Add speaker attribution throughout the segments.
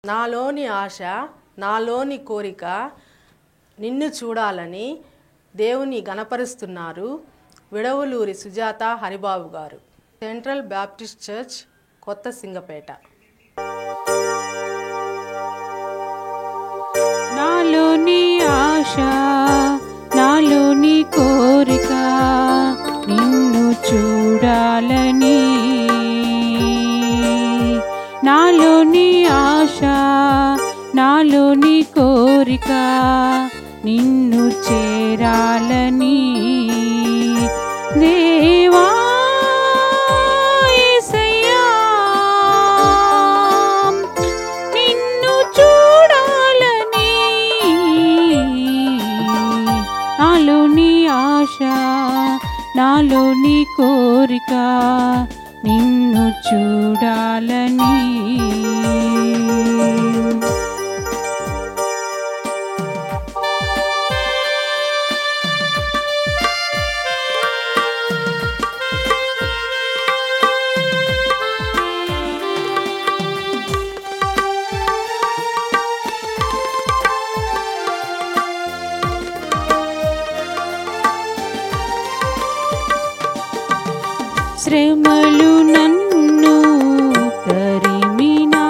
Speaker 1: నాలోని ఆశ, నాలోని కోరిక నిన్ను చూడాలని దేవుని గణపరుస్తున్నారు విడవలూరి సుజాత హరిబాబు గారు. సెంట్రల్ బ్యాప్టిస్ట్ చర్చ్, కొత్త సింగపేట.
Speaker 2: నాలోని ఆశ, నాలోని కోరిక నిన్ను చూడాలని. నాలోని ఆశ, నాలోని కోరిక నిన్ను చేరాలని. దేవా యేసయ్యా, నిన్ను చూడాలని. నాలోని ఆశ, నాలోని కోరిక నిన్ను చూడాలని. శ్రమలు నన్ను తరిమినా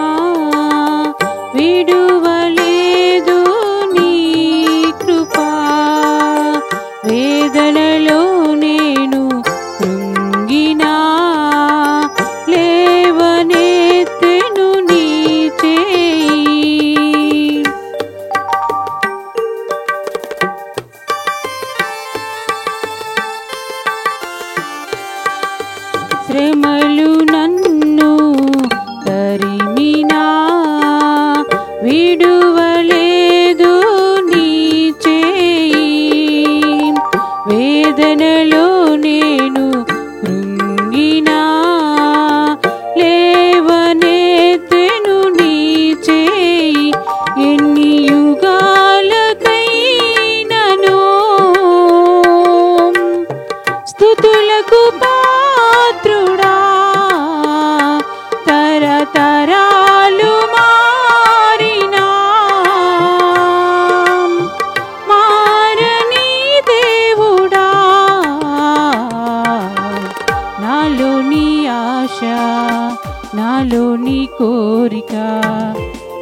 Speaker 2: విడువలేదు నీ కృపా. వేదనలో నేను కృంగినా లేవనెత్తెను నీ చేయి. శ్రమలు నన్ను తరిమినా విడువలేదు నీ చేయి. వేదనలో నేను కృంగినా లేవనెత్తెను నీ చేయి. ఎన్ని యుగాలకైనను స్తుతులకు పాత్రుడా, తరతరాలు మారినా మారని దేవుడా. నాలోని ఆశ, నాలోని కోరిక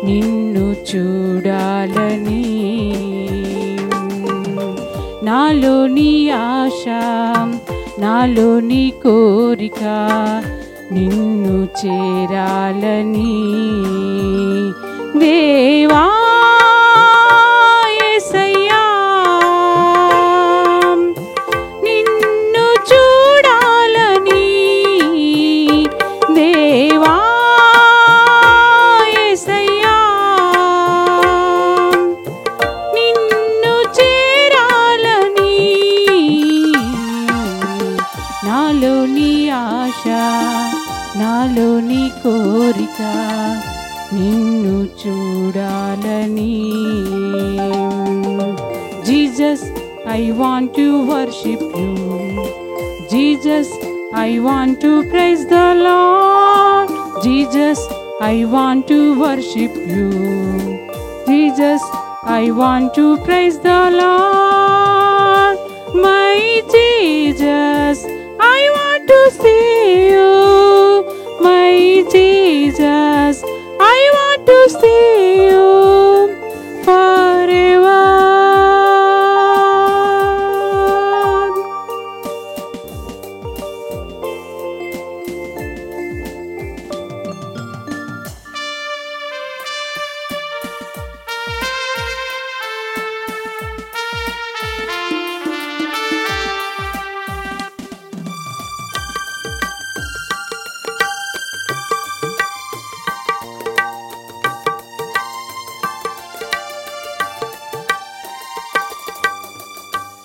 Speaker 2: నిన్ను చూడాలని. నాలోని ఆశ, నాలోని కోరిక నిన్ను చేరాలని. దేవా యేసయ్యా, నిన్ను చూడాలని. దేవా యేసయ్యా, నిన్ను చేరాలని. నాలోని ఆశ, నాలోని కోరిక నిన్ను చూడాలని. Jesus, I want to worship you. Jesus, I want to praise the Lord. Jesus, I want to worship you. Jesus, I want to praise the Lord. My Jesus, I want to see you. My Jesus, I want to see you forever.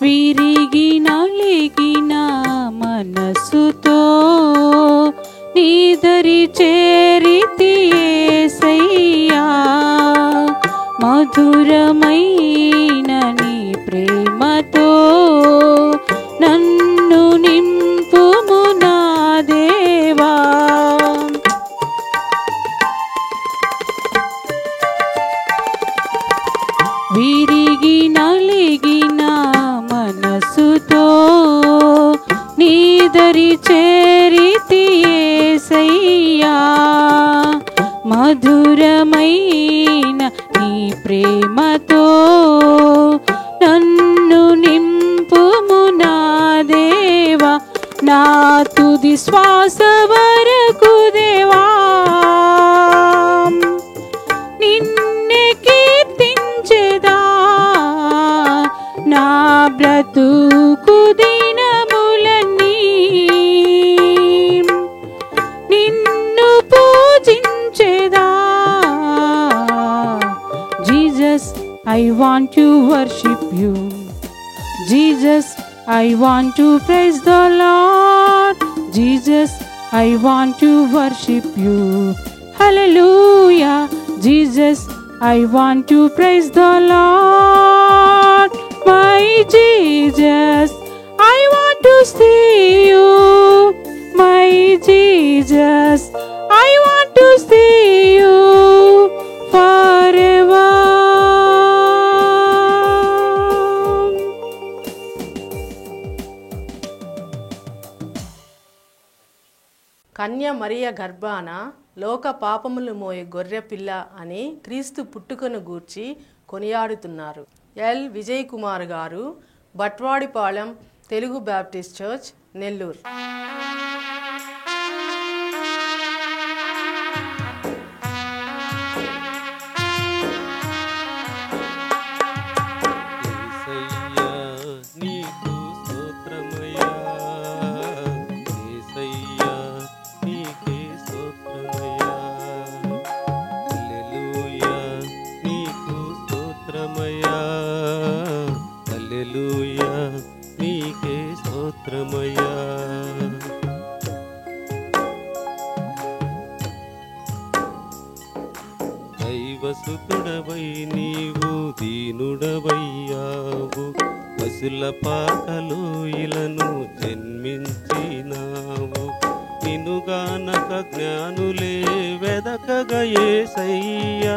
Speaker 2: విరిగి నలిగిన మనసుతో నీ దరి చేరితి యేసయ్యా. మధురమైన నీ ప్రేమతో నన్ను నింపుము నా దేవా. విరిగి నలిగిన మనసుతో నీ దరి చేరితి యేసయ్యా మధురమైన నీ ప్రేమతో నన్ను నింపుము నా దేవా నా తుది శ్వాస వరకు దేవా నిన్నే కీర్తించెదా నా బ్రతుకు దినములన్నీ నిన్ను పూజించెదా Jesus I want to worship you Jesus I want to praise the Lord Jesus I want to worship you Hallelujah Jesus I want to praise the Lord my Jesus I want to see you my Jesus I want to see you forever
Speaker 1: కన్య మరియ గర్భాన లోక పాపములు మోయే గొర్రె పిల్ల అని క్రీస్తు పుట్టుకను గూర్చి కొనియాడుతున్నారు. L Vijay Kumar గారు, బట్వాడిపాళెం Telugu Baptist church, Nellore.
Speaker 3: దైవసుతుడవై నీవు దీనుడవయ్యావు, పశుల పాకలోయలను జన్మించినావు. నినుగానక జ్ఞానులే వెదకగా యేసయ్యా,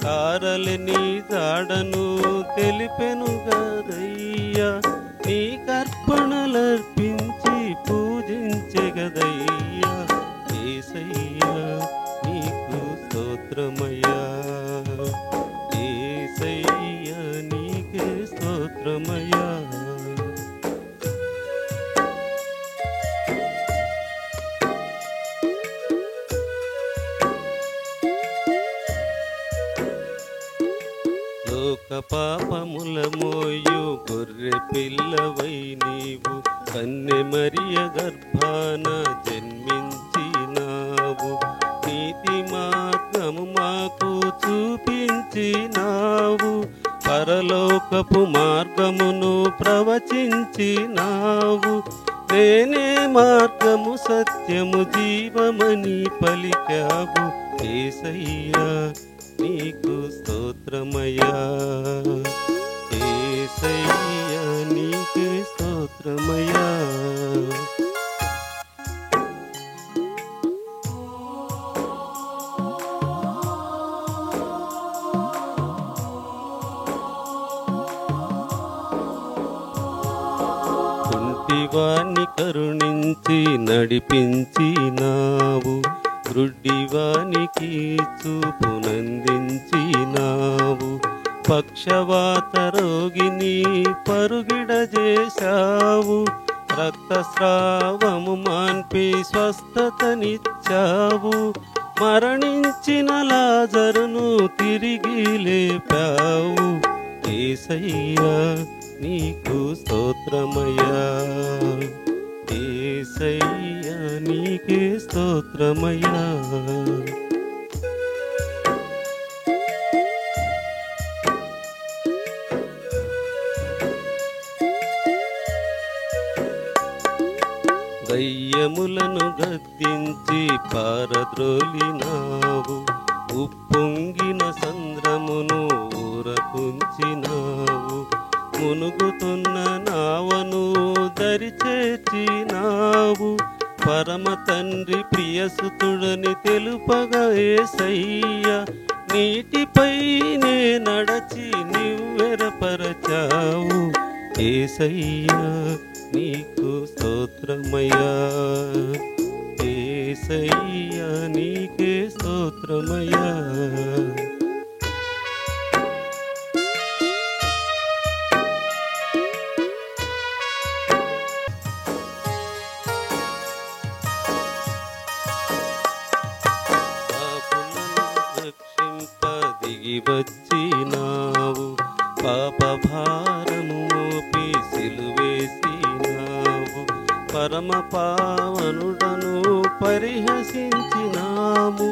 Speaker 3: కారలి నీ జాడను తెలిపెను గదయ్యా. నీ కర్పణలర్పించి పూజించెగదయ్యా. యేసయ్యా నీకు స్తోత్రమయ్యా, యేసయ్యా నీకే స్తోత్రమయ్యా. లోక పాపముల మోయు గొర్రె పిల్లవై నీవు, కన్నె మరియ గర్భాన జన్మించినావు. నీతి మార్గము మాకు చూపించినావు, పరలోకపు మార్గమును ప్రవచించినావు. నేనే మార్గము సత్యము జీవమని పలికావు. యేసయ్యా నీకు స్తోత్రమయ్యా, యేసయ్యా నీకే స్తోత్రమయ్యా. కుంటివాణ్ణి కరుణించి నడిపించినావు, గ్రుడ్డివానికి చూపునందించినావు. పక్షవాత రోగిని పరుగిడజేశావు, రక్తస్రావము మాన్పి స్వస్థతనిచ్చావు. మరణించిన లాజరును తిరిగి లేపావు. యేసయ్యా నీకు స్తోత్రమయ్యా, యేసయ్యా నీకే స్తోత్రమయ్యా. దయ్యములను గద్దించి పారద్రోలినావు, ఉప్పొంగిన సంద్రమును ఊరకుంచినావు. మునుగుతున్న నావను దరిచేర్చినావు, పరమ తండ్రి ప్రియసుతుడని తెలుపగా యేసయ్యా. నీటిపై నే నడచి నువ్వే స్థిరపరచావు యేసయ్యా నీకు స్తోత్రమయ్యా యేసయ్యా నీకే స్తోత్రమయ్యా వచ్చినావు పాప భారము మోపి సిలువేసినావు పరమ పావనుడను పరిహసించినాము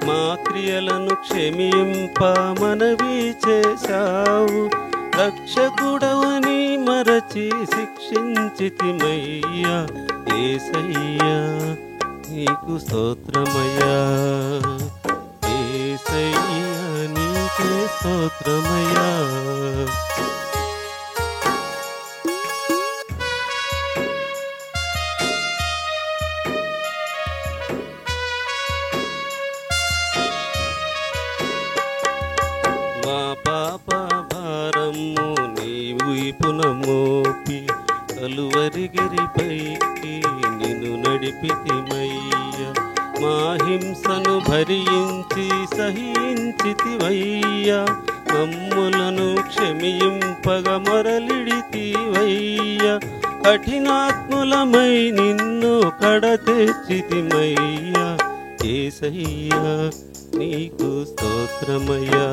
Speaker 3: మా క్రియలను క్షమింప మనవి చేశావు రక్షకుడవని మరచి శిక్షించితిమయ్యా యేసయ్యా నీకు స్తోత్రమయ్యా యేసయ్యా నీకే స్తోత్రమయ్యా మా పాప భారము నీవు వీపున మోపి కలువరిగిరిపైకి నిన్ను నడిపితిమయ్యా మా హింసను భరించి సహించితివయ్యా మమ్ములను క్షమింపగ మొరలిడితివయ్యా కఠినాత్ములమై నిన్ను కడతెచ్చితిమయ్యా యేసయ్యా నీకు స్తోత్రమయ్యా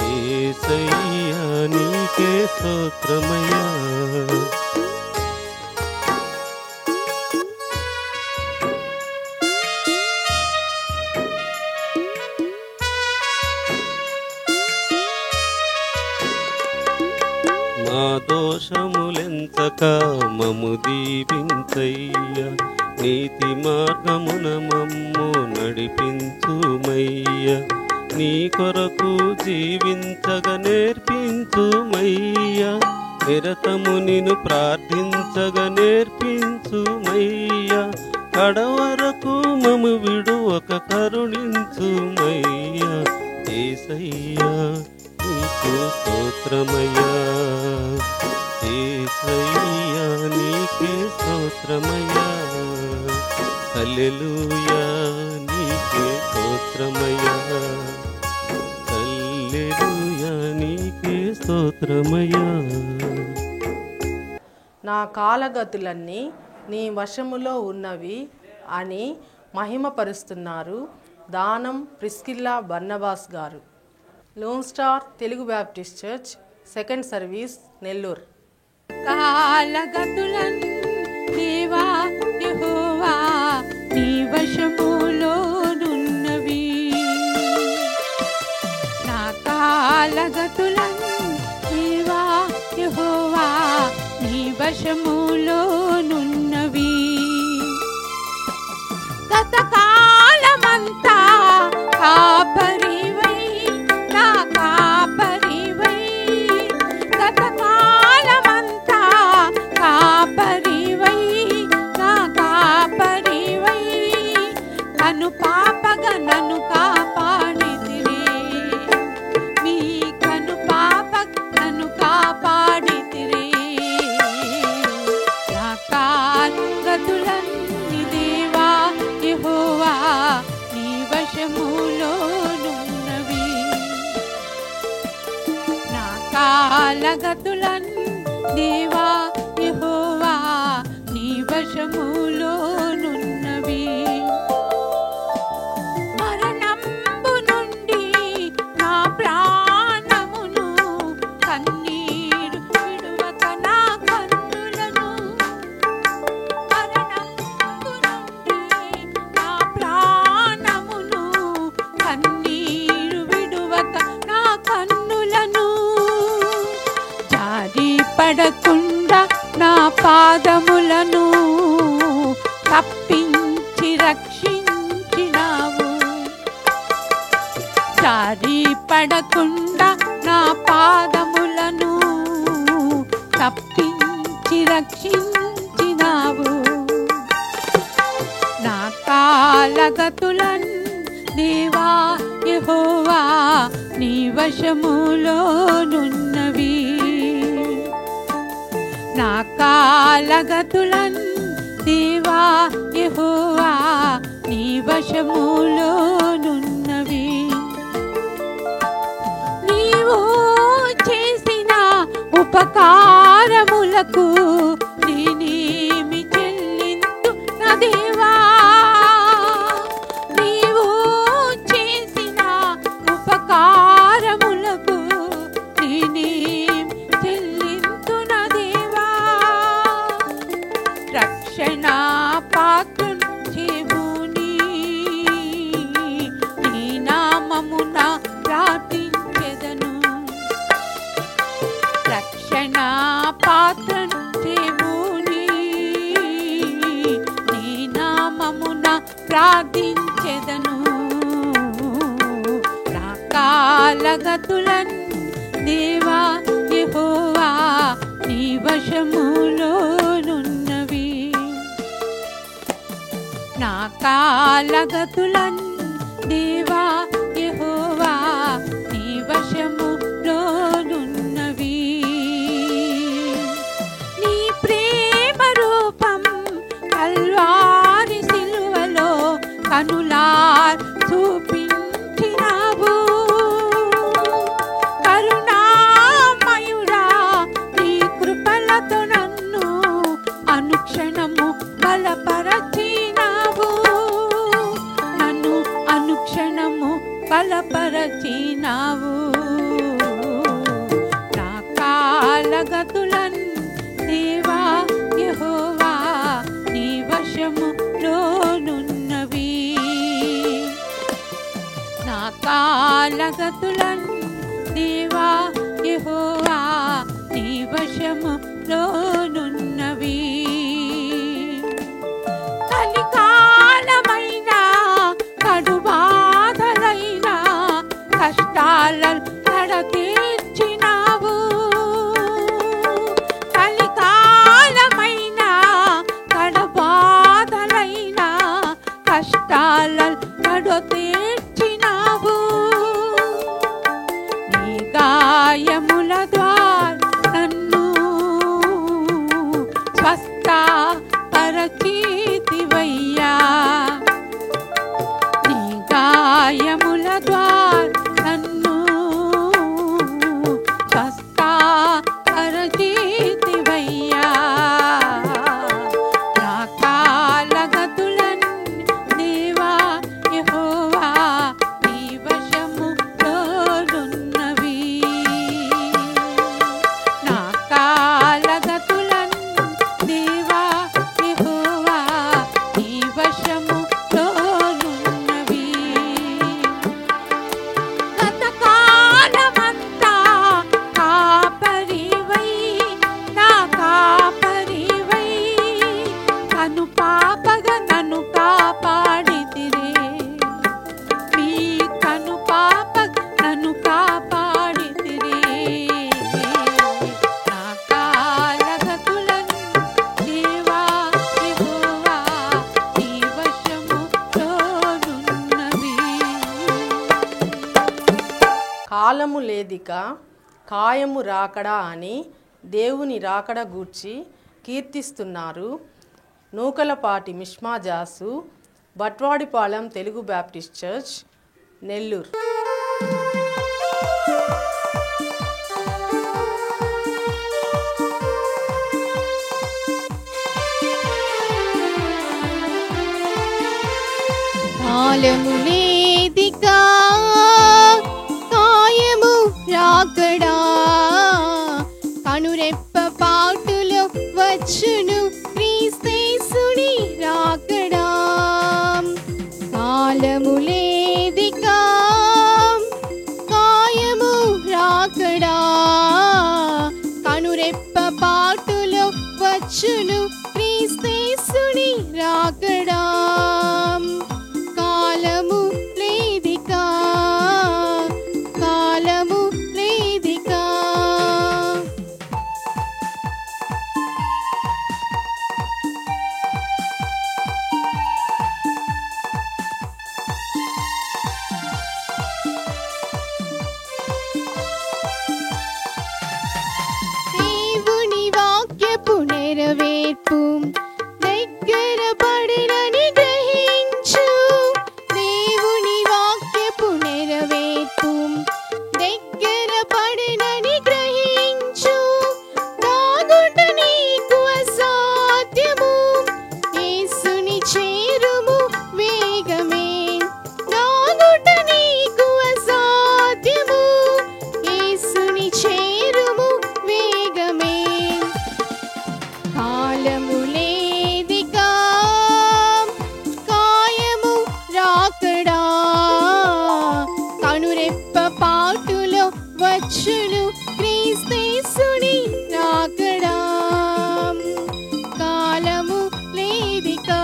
Speaker 3: యేసయ్యా నీకే స్తోత్రమయ్యా మా దోషములెంచక మము దీవించయ్యా నీతి మార్గమున మమ్ము నడిపించుమయ్యా నీ కొరకు జీవించగ నేర్పించుమయ్యా నిరతము నిన్ను ప్రార్థించగ నేర్పించుమయ్యా కడవరకు మము విడువక కరుణించుమయ్యా యేసయ్యా నీకు స్తోత్రమయ్యా యేసయ్యా నీకే స్తోత్రమయ్యా హల్లెలూయా నీకే స్తోత్రమయ్యా హల్లెలూయా నీకే స్తోత్రమయ్యా
Speaker 1: నా కాలగతులన్నీ నీ వశములో ఉన్నవి అని మహిమపరుస్తున్నారు దానం ప్రిస్కిల్లా బర్నబాస్ గారు. Lone star Telugu Baptist church, second service, Nellore.
Speaker 2: కాలగతులన్నీ దేవా యెహోవా నీ వశములోనున్నవి నా కాలగతులన్నీ దేవా యెహోవా నీ వశములోనున్నవి గతకాలమంతా కాపరివై నా కాపరివై గతకాలమంతా కాపరివై నా కాపరివై కను పాపగా నన్ను కాపాడితిరే మీ కను పాప నన్ను కాపాడితిరే నా కాలగతులన్నీ దేవా యెహోవా నీ వశములోనున్నవి నా కాలగతులన్నీ దేవా యెహోవా నీ వశములోనున్నవి మరణంబు నుండి నా ప్రాణమును కన్నీరు విడువక నా కన్నులను మరణంబు నుండి నా ప్రాణమును కన్నీరు విడువక నా కన్నులను జారి పడకుండా నా పాదములను తప్పించి రక్షించినావు జారి పడకుండా నా పాదములను తప్పించి రక్షించినావు నా కాలగతులన్నీ దేవా యెహోవా నీ వశములోనున్న నా కాలగతులన్ దేవా యెహోవా నీ వశములోనున్నవి. నీవు చేసిన ఉపకారములకు నేనేమి చెల్లింతు నా దేవా. నీవు చేసిన ఉపకారములకు నేనేం చెల్లింతు నా దేవా. రక్షణ పాత్రం చెవుని నీ నామమున ప్రార్థించెదను. రక్షణ పాత్రం చెవుని నీ నామమున ప్రార్థించెదను. నా కాలగతులన్ దేవా యెహోవా నీ వశములోనున్నవి. నా కాలగతులన్ దేవా యెహోవా నీ వశములోనున్నవి. నీ ప్రేమ రూపం కల్వారి సిలువలో కనులార్ చూపించినావు. కరుణామయుడా నీ కృపలతో నన్ను అనుక్షణము బలపరచినావు. నన్ను అనుక్షణము బలపరచినావు. నా కాలగతులన్ దేవా యెహోవా నీ వశములోనున్నవి. నా కాలగతులన్ దేవా యెహోవా నీ వశములోనున్నవి. కలికాలమైన కడుబాధలైన కష్టాల తీర్చినావు. కలికాలమైన కడుబాధలైన కష్టాల తీర్చినావు. నీ గాయముల ద్వారా నన్ను స్వస్థపరచితివయ్యా. నీ గాయముల ద్వారా నన్ను స్వస్థపరచితివయ్యా. నా కాలగతులన్ దేవా యెహోవా నీ వశములోనున్నవి. నా కాలగతులన్ దేవా యెహోవా నీ వశములోనున్నవి. గతకాలమంతా కాపరివై నా కాపరివై కనుపాపగా నన్ను కాపాడితిరే. మీ కనుపాపగా నన్ను కాపాడితిరే. నా కాలగతులన్ దేవా యెహోవా నీ వశములోనున్నవి.
Speaker 1: కాలము లేదిక కాయము రాకడా అని దేవుని రాకడ గూర్చి కీర్తిస్తున్నారు. నూకలపాటి మిష్మాజాసు, బట్వాడిపాలెం తెలుగు బ్యాప్టిస్ట్ చర్చ్, నెల్లూరు.
Speaker 4: కాలము లేదికా కాయము రాకడా కనురెప్ప పాటులో వచ్చును క్రీస్తేసుని రాకడా. కాలము లేదికా కాయము రాకడా కనురెప్ప పాటులో వచ్చును క్రీస్తేసుని రాకడా. కాలము లేదికా కాలము లేదికా. దేవుని వాక్యపు వచ్చును క్రీస్తేసుని రాకడా కాలము లేదికా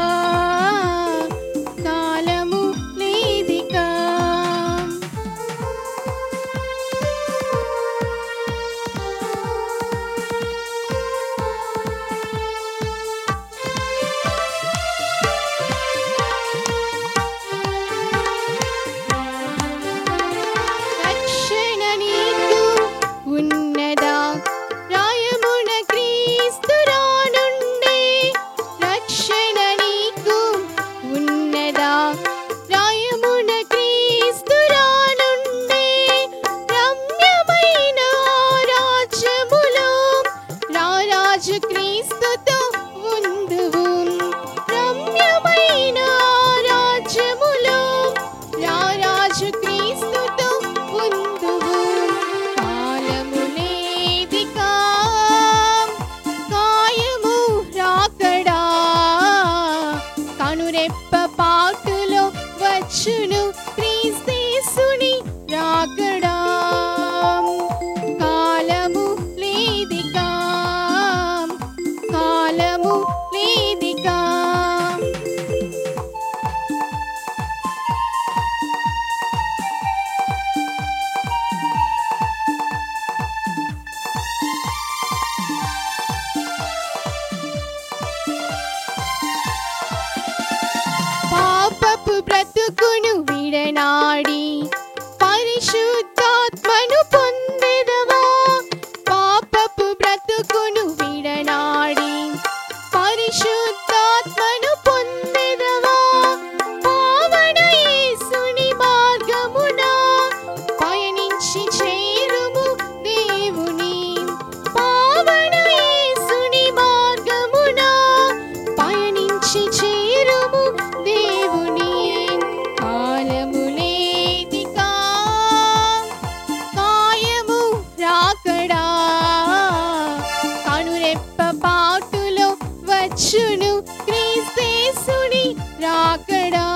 Speaker 4: కాలము లేదికా రక్షణ నీకు ఉన్నదా రాయమున క్రీస్తు రానుండే రక్షణ నీకు ఉన్నదా రాయమున క్రీస్తు రానుండే రమ్యమైన రాజ్యములో రారాజు క్రీస్తుతో ఉందువు రమ్యమైన రాజ్యములో రారాజు క్రీస్తుతో ఉందువు కాలము లేదికా కాయము రాకడా కనురెప్ప పాటులో వచ్చును క్రీస్తేసుని రాకడా కాలము లేదికా కాలము లేదికా పాపపు బ్రతుకును విడనాడి పరిశుద్ధాత్మను పొందెదవా పాపపు బ్రతుకును విడనాడి పరిశుద్ధాత్మను పొందెదవా పావన యేసుని మార్గమున పయనించి చేరుము దేవుని పావన యేసుని మార్గమున పయనించి చేరుము దేవుని కాలము లేదికా కాయము రాకడా కనురెప్ప పాటులో వచ్చును క్రీస్తేసుని రాకడా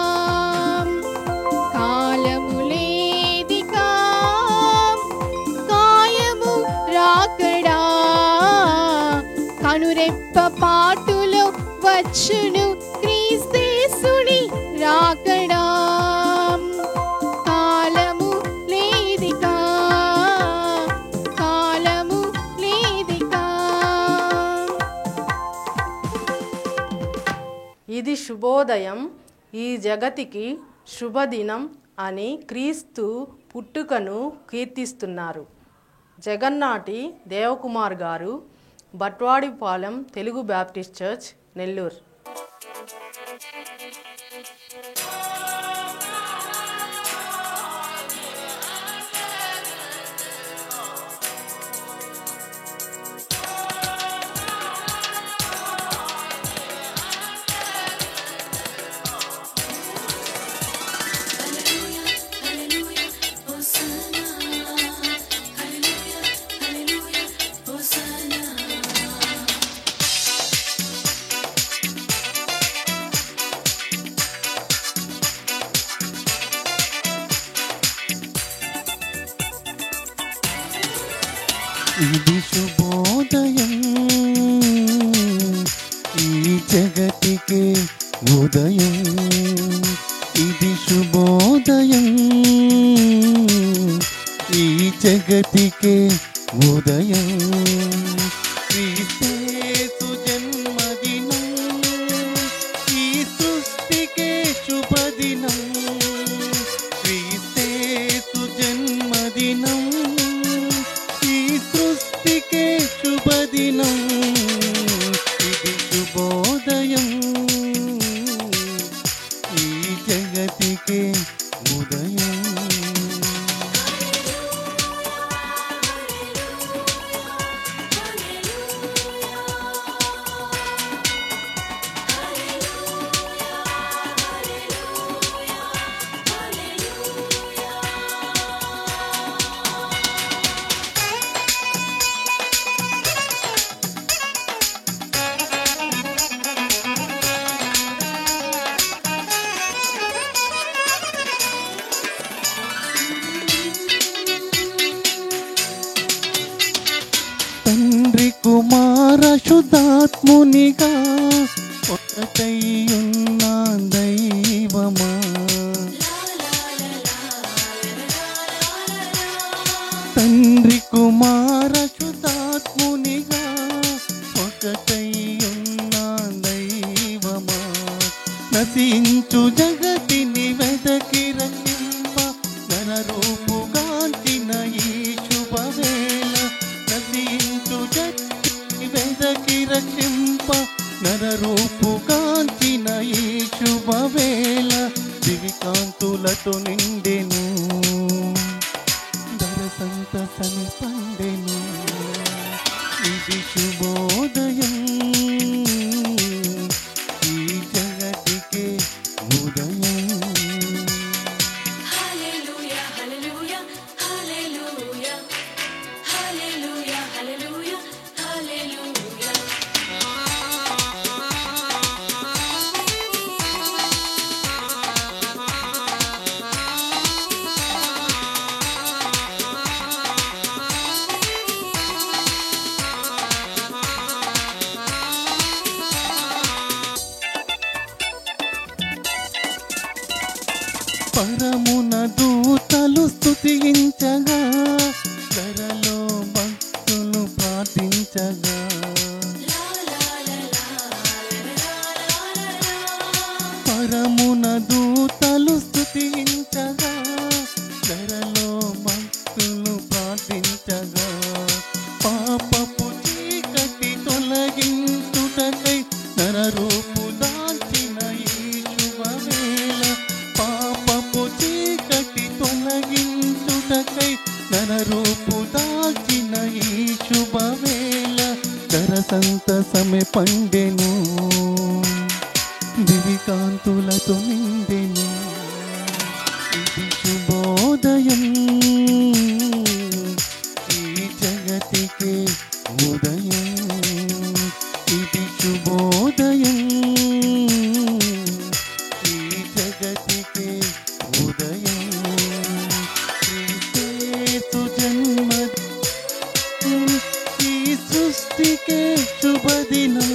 Speaker 4: కాలము లేదికా కాయము రాకడా కనురెప్ప పాటులో వచ్చును క్రీస్తేసుని రాకడా కాలము లేదికా కాలము లేదికా
Speaker 1: ఇది శుభోదయం ఈ జగతికి శుభదినం అని క్రీస్తు పుట్టుకను కీర్తిస్తున్నారు. జగన్నాటి దేవకుమార్ గారు, బట్వాడిపాలెం తెలుగు బ్యాప్టిస్ట్ చర్చ్, నెల్లూరు.
Speaker 5: ఇది శుభోదయం ఈ జగతికి ఉదయం ఇది శుభోదయం ఈ జగతికి ఉదయం క్రీస్తు జన్మదినం ఈ సృష్టికే శుభదినం క్రీస్తు జన్మదినం ఈ సృష్టికే శుభదినం ఇది శుభోదయం ఈ జగతికే ఉదయం పరిశుద్ధాత్మునిగా ఒకటై ఉన్న దైవమా తండ్రి కుమార శుద్ధాత్మునిగా ఒకటై ఉన్న దైవమా నశించు జగతిని వెదకి రక్షింప నరరూపుగాంచిన ఈ శుభవేళ నశించు జగతిని వెదకి రక్షింప నరరూపుగాంచిన ఈ శుభవేళ దివికాంతులతో నిండెను సంతసని పండెను ఇది శుభోదయం ఈ జగతికే ఉదయం
Speaker 6: హల్లెలూయా హల్లెలూయా హల్లెలూయా హల్లెలూయా హల్లెలూయా హల్లెలూయా
Speaker 5: పరమున దూతలు స్తుతించగా ధరలో భక్తులు ప్రార్థించగా పరమున దూతలు స్తుతించగా ధరలో భక్తులు ప్రార్థించగా పాపపు చీకటి తొలగించుటకై నరరూపు దాల్చిన ఈ శుభవేళ పాపపు చీకటి తొలగించుటకై నరరూపు దాల్చిన ఈ శుభవేళ ధర సంతసమే పండెను దివికాంతులతో నిండెను ఇది శుభోదయం ఈ జగతికే ఉదయం ఇది శుభోదయం ఈ జగతికే ఉదయం క్రీస్తు జన్మ ఈ సృష్టికే శుభదినం